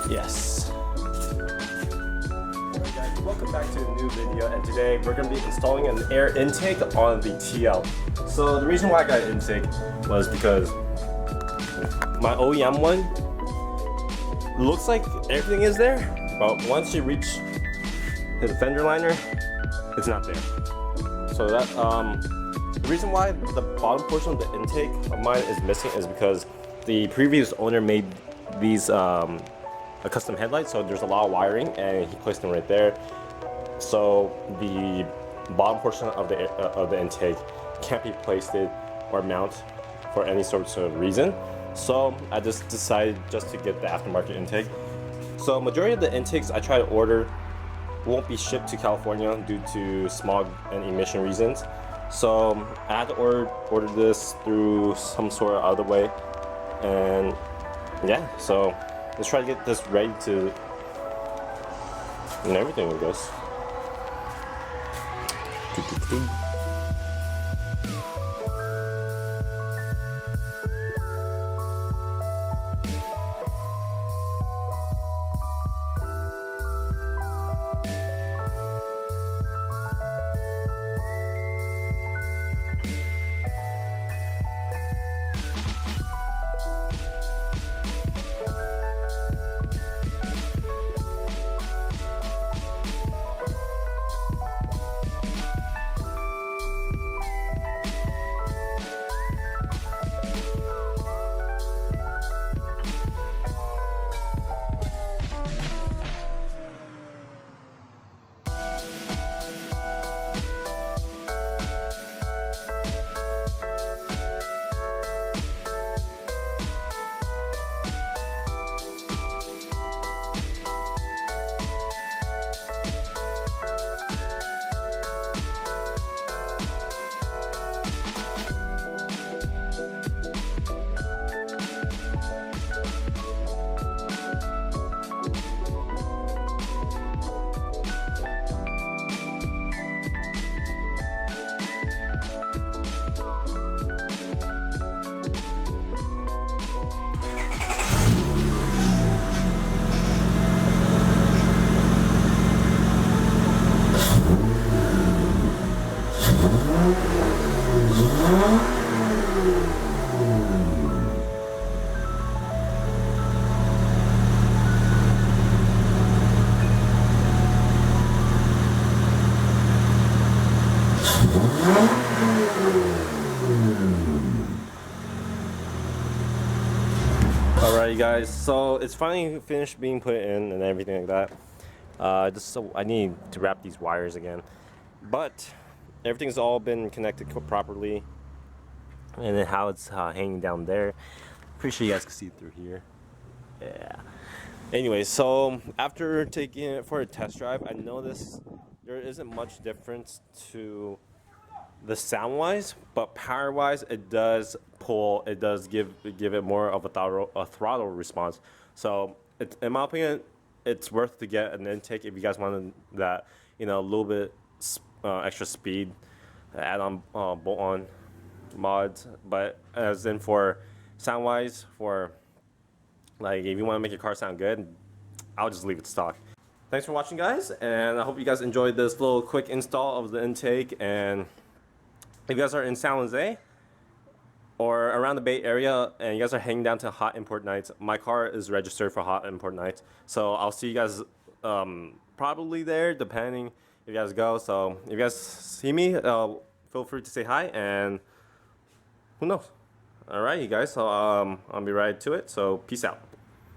Yes. Alright guys, welcome back to a new video, and today we're going to be installing an air intake on the TL. So the reason why I got an intake was because my OEM one looks like everything is there, but once you reach the fender liner, it's not there. So that the reason why the bottom portion of the intake of mine is missing is because the previous owner made these a custom headlight, so there's a lot of wiring, and he placed them right there. So the bottom portion of the intake can't be placed or mounted for any sorts of reason. So I just decided just to get the aftermarket intake. So majority of the intakes I try to order won't be shipped to California due to smog and emission reasons. So I had to order this through some sort of other way, and yeah, so let's try to get this ready to and everything, I guess. Alright guys, so it's finally finished being put in and everything like that. So I need to wrap these wires again, but everything's all been connected properly, and then how it's hanging down there. Pretty sure you guys can see through here. Yeah. Anyway, so after taking it for a test drive, I noticed there isn't much difference to the sound wise, but power wise it does pull, it does give it more of a throttle response. So in my opinion, it's worth to get an intake if you guys wanted that, you know, a little bit extra speed, add on bolt on mods. But as in for sound wise, for like if you want to make your car sound good, I'll just leave it stock. Thanks for watching guys, and I hope you guys enjoyed this little quick install of the intake. And if you guys are in San Jose or around the Bay Area and you guys are heading down to hot import nights, my car is registered for hot import nights. So I'll see you guys probably there, depending if you guys go. So if you guys see me, feel free to say hi, and who knows. All right, you guys, so I'll be right to it. So peace out.